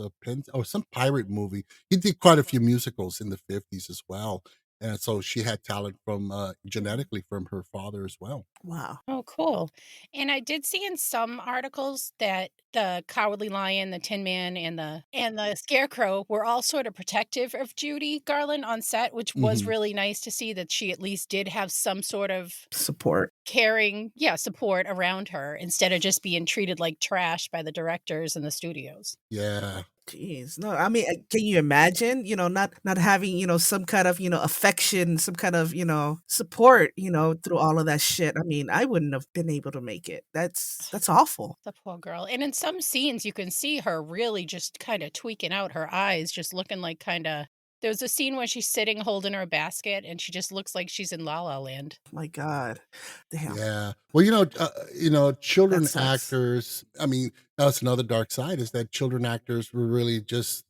of some pirate movie. He did quite a few musicals in the '50s as well, and so she had talent from, genetically from her father as well. Wow. Oh, cool. And I did see in some articles that the Cowardly Lion, the Tin Man, and the Scarecrow were all sort of protective of Judy Garland on set, which was Mhm. really nice to see that she at least did have some sort of Support. caring, yeah, support around her instead of just being treated like trash by the directors and the studios. Yeah. Jeez. No, I mean, can you imagine, not having, some kind of, affection, some kind of, support, through all of that shit. I mean, I wouldn't have been able to make it. That's awful. The poor girl. And in some scenes, you can see her really just kind of tweaking out her eyes, just looking like kind of. There's a scene where she's sitting holding her basket and she just looks like she's in La La Land. My God. Damn. Yeah. Well, That children sucks. actors, I mean, that's another dark side is that children actors were really just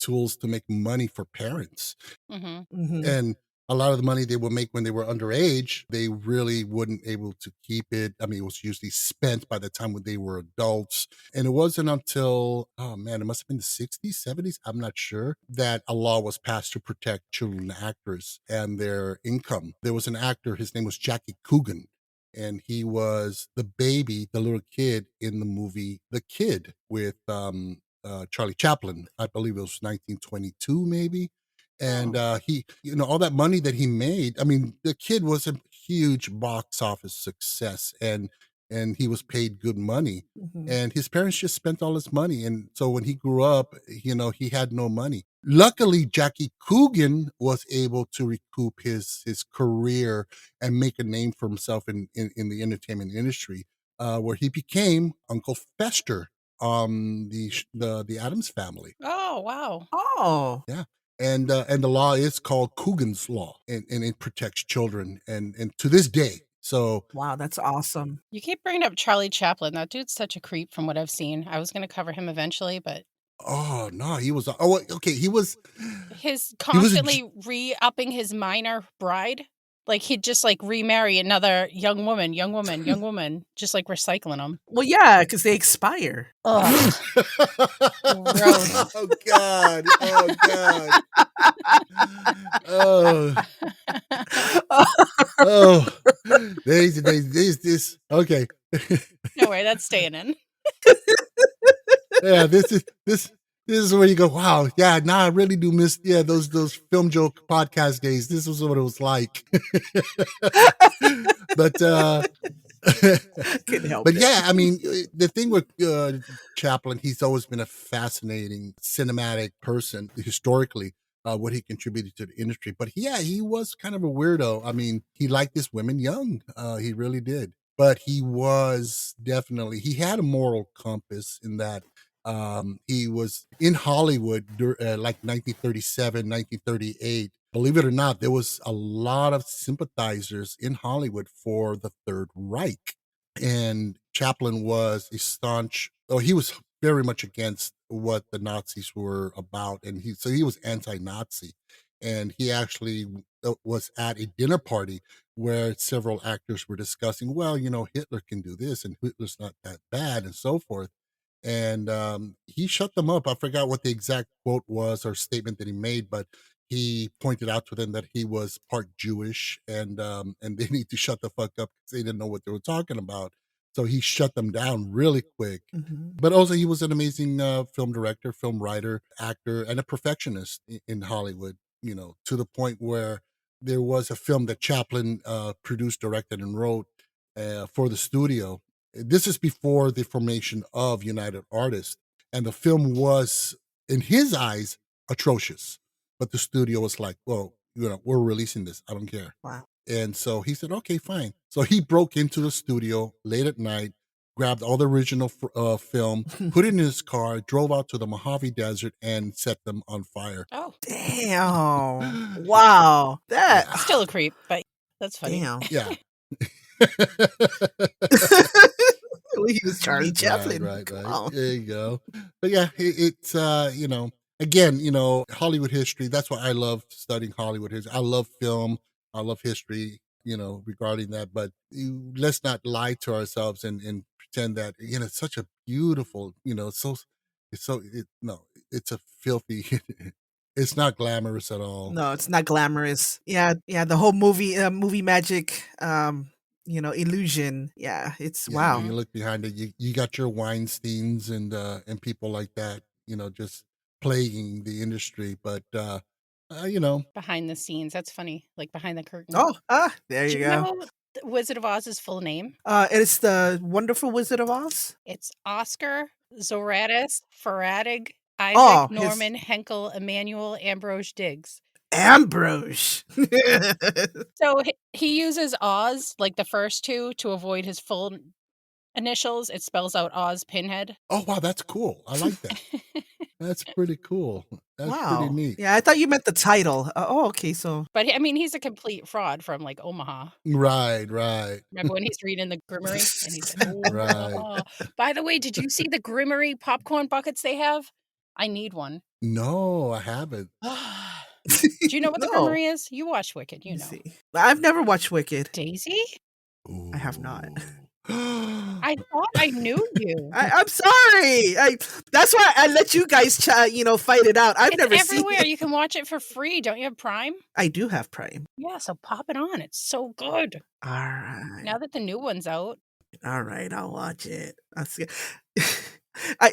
tools to make money for parents. Hmm. Mhm. And a lot of the money they would make when they were underage, they really wouldn't able to keep it. I mean, it was usually spent by the time when they were adults. And it wasn't until, oh man, it must have been the 60s, 70s, I'm not sure, that a law was passed to protect children actors and their income. There was an actor, his name was Jackie Coogan, and he was the baby, the little kid in the movie The Kid with Charlie Chaplin. I believe it was 1922, maybe. And Oh. he, all that money that he made. I mean, the kid was a huge box office success, and he was paid good money. Mhm. And his parents just spent all his money, and so when he grew up, he had no money. Luckily, Jackie Coogan was able to recoup his career and make a name for himself in the entertainment industry, where he became Uncle Fester on the Adams Family. Oh, wow. Oh, Yeah. And the law is called Coogan's Law, and it protects children, and to this day. So, wow, that's awesome. You keep bringing up Charlie Chaplin. That dude's such a creep from what I've seen. I was going to cover him eventually, but oh no, he was. Oh, okay, his he was a. J- constantly re-upping his minor bride. Like he'd just like remarry another young woman, young woman, young woman, just like recycling them. Well, yeah, because they expire. Ugh, gross. Oh God! Oh God! Oh oh! This. Okay. No way, that's staying in. Yeah, this is where you go, wow, yeah, now I really do miss those FilmJoe podcast days. This was what it was like. But Couldn't help but it. yeah, I mean, the thing with Chaplin, he's always been a fascinating cinematic person historically. What he contributed to the industry, but yeah, he was kind of a weirdo. I mean, he liked this women young. He really did. But he had a moral compass in that he was in Hollywood like 1937, 1938. Believe it or not, there was a lot of sympathizers in Hollywood for the Third Reich. And Chaplin was a he was very much against what the Nazis were about. And he was anti-Nazi. And he actually was at a dinner party where several actors were discussing, well, Hitler can do this and Hitler's not that bad and so forth. And he shut them up. I forgot what the exact quote was or statement that he made, but he pointed out to them that he was part Jewish and they need to shut the fuck up because they didn't know what they were talking about. So he shut them down really quick. Mhm. But also, he was an amazing film director, film writer, actor, and a perfectionist in Hollywood. To the point where there was a film that Chaplin produced, directed, and wrote for the studio. This is before the formation of United Artists. And the film was, in his eyes, atrocious. But the studio was like, well, we're releasing this. I don't care. Wow. And so he said, okay, fine. So he broke into the studio late at night, grabbed all the original film, put it in his car, drove out to the Mojave Desert, and set them on fire. Oh, Damn. Wow. That. Yeah. still a creep, but that's funny. Damn. Yeah. He was Charlie Chaplin. Right. Come on. There you go. But yeah, it's again, Hollywood history. That's why I love studying Hollywood history. I love film. I love history, regarding that. But let's not lie to ourselves and pretend that, it's such a beautiful, it's a filthy, it's not glamorous at all. No, it's not glamorous. Yeah, the whole movie magic, illusion. Yeah, it's Yeah, wow. You look behind it, you got your Weinsteins and people like that, just plaguing the industry. But Behind the scenes. That's funny. Like behind the curtain. Oh, there Do you you go. know the Wizard of Oz's full name? It's the Wonderful Wizard of Oz. It's Oscar Zoratis Faradig Isaac Oh, Norman Henkel Emmanuel Ambrose Diggs. Ambrose. So he uses Oz, like the first two, to avoid his full initials. It spells out Oz Pinhead. Oh wow, that's cool. I like that. That's pretty cool. That's Wow. pretty neat. Yeah, I thought you meant the title. Okay, so But he's a complete fraud from like Omaha. Right. Remember when he's reading the Grimmery and he's like, Right. Omaha. By the way, did you see the Grimmery popcorn buckets they have? I need one. No, I haven't. Do you know what the No. Grimmery is? You watch Wicked, you Let's know. see. I've never watched Wicked. Daisy? I have not. I thought I knew you. I'm sorry. That's why I let you guys fight it out. I've It's never everywhere. seen it. You can watch it for free. Don't you have Prime? I do have Prime. Yeah, so pop it on. It's so good. All right. Now that the new one's out. All right, I'll watch it. I'll see.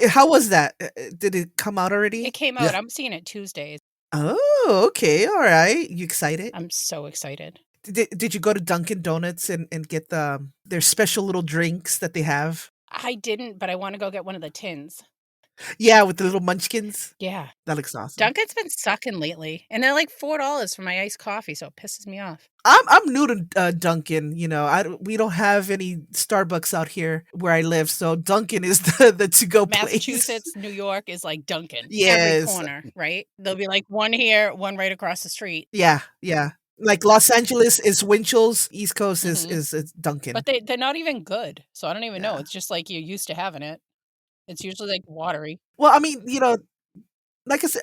How was that? Did it come out already? It came out. Yeah. I'm seeing it Tuesdays. Oh, okay. All right. You excited? I'm so excited. Did you go to Dunkin' Donuts and get their special little drinks that they have? I didn't, but I want to go get one of the tins. Yeah, with the little munchkins. Yeah. That looks awesome. Dunkin's been sucking lately. And they're like $4 for my iced coffee, so it pisses me off. I'm new to Dunkin'. We don't have any Starbucks out here where I live, so Dunkin' is the to-go place. Massachusetts, New York is like Dunkin'. Yes. Every corner, right? There'll be like one here, one right across the street. Yeah. Like Los Angeles is Winchell's, East Coast is Dunkin'. But they're not even good. So I don't even know. Yeah. It's just like you're used to having it. It's usually like watery. Well, I mean, like I said,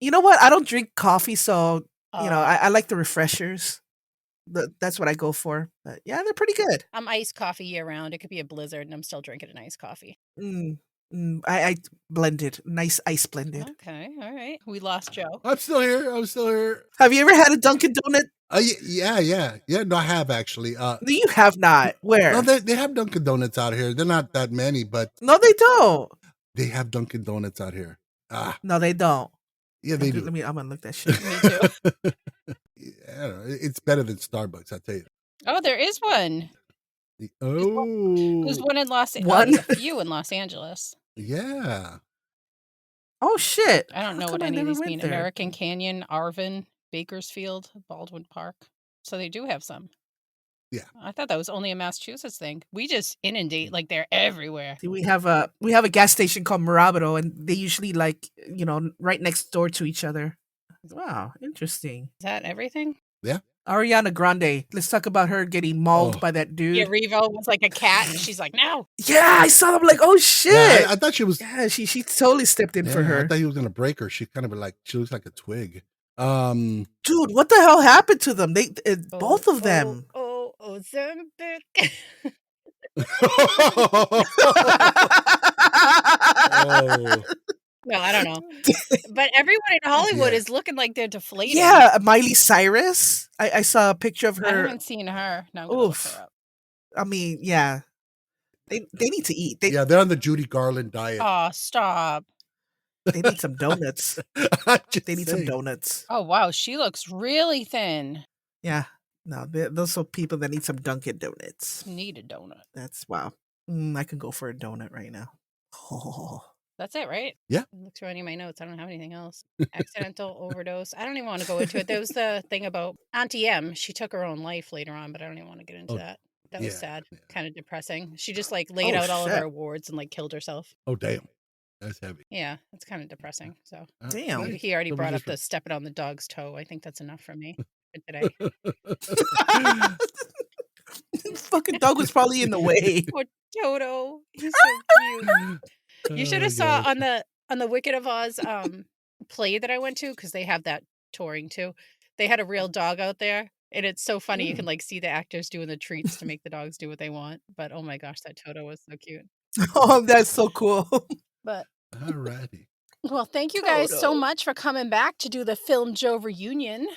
you know what? I don't drink coffee, so I like the refreshers. That's what I go for. But yeah, they're pretty good. I'm iced coffee year round. It could be a blizzard, and I'm still drinking an iced coffee. I blended, nice ice blended. Okay, all right. We lost Joe. I'm still here. Have you ever had a Dunkin' Donut? Yeah. No, I have actually. No, you have not. Where? No, they have Dunkin' Donuts out here. They're not that many, but No, they don't. they have Dunkin' Donuts out here. No, they don't. Yeah, they do. I'm gonna look that shit. Me too. I don't know. It's better than Starbucks, I tell you. Oh, there is one. Oh, There's one in One? there's a few in Los Angeles. yeah. Oh shit! I don't know How what come I any of never these went mean. there? American Canyon, Arvin, Bakersfield, Baldwin Park. So they do have some. Yeah. I thought that was only a Massachusetts thing. We just inundate, like they're everywhere. See, we have a gas station called Marabito, and they usually right next door to each other. Wow, interesting. Is that everything? Ariana Grande. Let's talk about her getting mauled by that dude. Yeah, Revo was like a cat, and she's like, no. Yeah, I saw them like, oh shit. Yeah, I thought she was. Yeah, she totally stepped in for I her. thought he was gonna break her. She kind of she looks like a twig. Dude, what the hell happened to them? They both of them. Oh, Ozempic. Oh. No, I don't know. But everyone in Hollywood Yeah. is looking like they're deflating. Yeah, Miley Cyrus. I saw a picture of I her. haven't seen her. No, I'm gonna look Oof. her up. I mean, yeah. They need to eat. Yeah, they're on the Judy Garland diet. Oh, stop. They need some donuts. I'm just They need some saying. donuts. Oh, wow. She looks really thin. Yeah. No, those are people that need some Dunkin' Donuts. Need a donut. That's wow. I can go for a donut right now. Oh, That's it, right? Yeah. Look through any of my notes. I don't have anything else. Accidental overdose. I don't even want to go into it. There was the thing about Auntie M. She took her own life later on, but I don't even want to get into that. That was sad. Yeah. Kind of depressing. She just like laid out all of shit. her awards and like killed herself. Oh, damn. That's heavy. Yeah, it's kind of depressing. So Damn. he already So we brought up just- the stepping on the dog's toe. I think that's enough for me for today. Fucking dog was probably in the way. Poor Toto. He's so cute. You should have saw on the Wicked of Oz play that I went to, because they have that touring too. They had a real dog out there, and it's so funny. You can like see the actors doing the treats to make the dogs do what they want. But oh my gosh, that Toto was so cute. Oh, that's so cool. But Alrighty. well, thank you guys so Toto. much for coming back to do the FilmJoe reunion.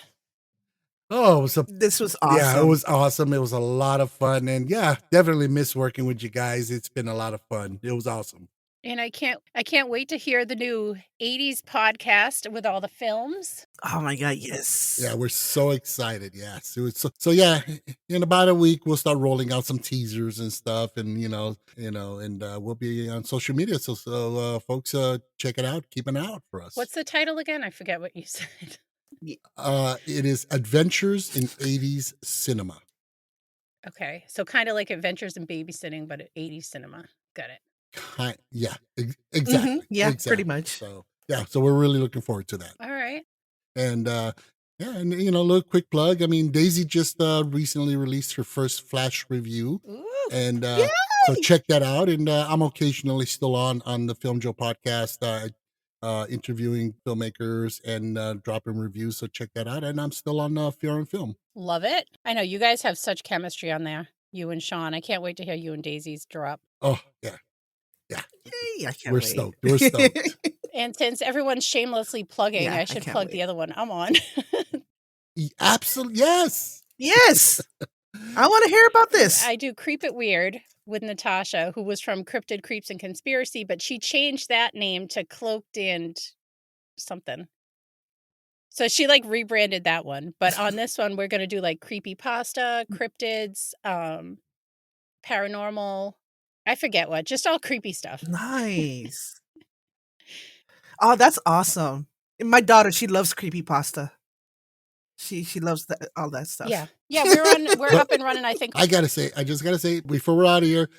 Oh, it was This was awesome. Yeah, it was awesome. It was a lot of fun. And yeah, definitely miss working with you guys. It's been a lot of fun. It was awesome. And I can't wait to hear the new 80s podcast with all the films. Oh my god, yes. Yeah, we're so excited. Yes. It was so yeah, in about a week we'll start rolling out some teasers and stuff, and and we'll be on social media. So folks, check it out. Keep an eye out for us. What's the title again? I forget what you said. It is Adventures in 80s Cinema. Okay. So kind of like Adventures in Babysitting, but 80s cinema. Got it. Yeah, exactly. Yeah, exactly. pretty much. So yeah, so we're really looking forward to that. All right. And yeah, and a little quick plug. I mean, Daisy just recently released her first Flash review, Ooh. and so check that out. And I'm occasionally still on the FilmJoe podcast, interviewing filmmakers and dropping reviews. So check that out. And I'm still on Fear and Film. Love it. I know you guys have such chemistry on there, you and Sean. I can't wait to hear you and Daisy's drop. Oh yeah, Yay, I can't we're wait. stoked. We're stoked. And since everyone's shamelessly plugging, Yeah, I I should can't plug wait. the other one I'm on. Absolutely, yes. Yes. I want to hear about this. I do Creep It Weird with Natasha, who was from Cryptid Creeps and Conspiracy, but she changed that name to Cloaked and something. So she like rebranded that one. But on this one, we're going to do like creepypasta, cryptids, paranormal. I forget what, just all creepy stuff. Nice. Oh, that's awesome. And my daughter, she loves creepypasta. She loves all that stuff. Yeah. Yeah, we're up and running, I think. I just gotta say, before we're out of here,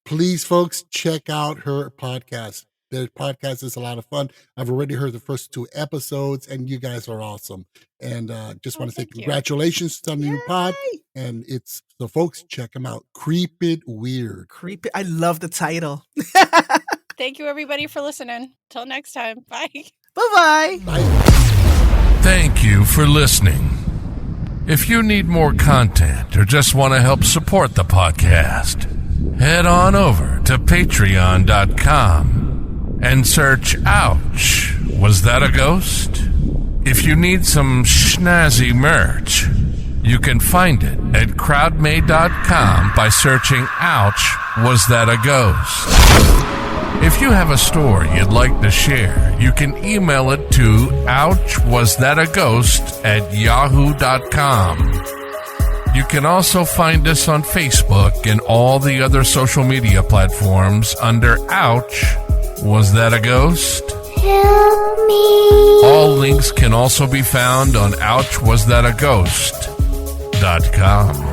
please, folks, check out her podcast. Their podcast is a lot of fun. I've already heard the first 2 episodes, and you guys are awesome. And just want to say thank you. congratulations on the new pod. Yay! And so folks, check them out. Creep It Weird. Creepy. I love the title. Thank you, everybody, for listening. Till next time. Bye. Bye-bye. Bye. Thank you for listening. If you need more content or just want to help support the podcast, head on over to patreon.com and search Ouch, Was That a Ghost? If you need some snazzy merch, you can find it at crowdmade.com by searching Ouch, Was That a Ghost? If you have a story you'd like to share, you can email it to ouchwasthataghost@yahoo.com. You can also find us on Facebook and all the other social media platforms under Ouch, Was That a Ghost? Help me. All links can also be found on ouchwasthataghost.com.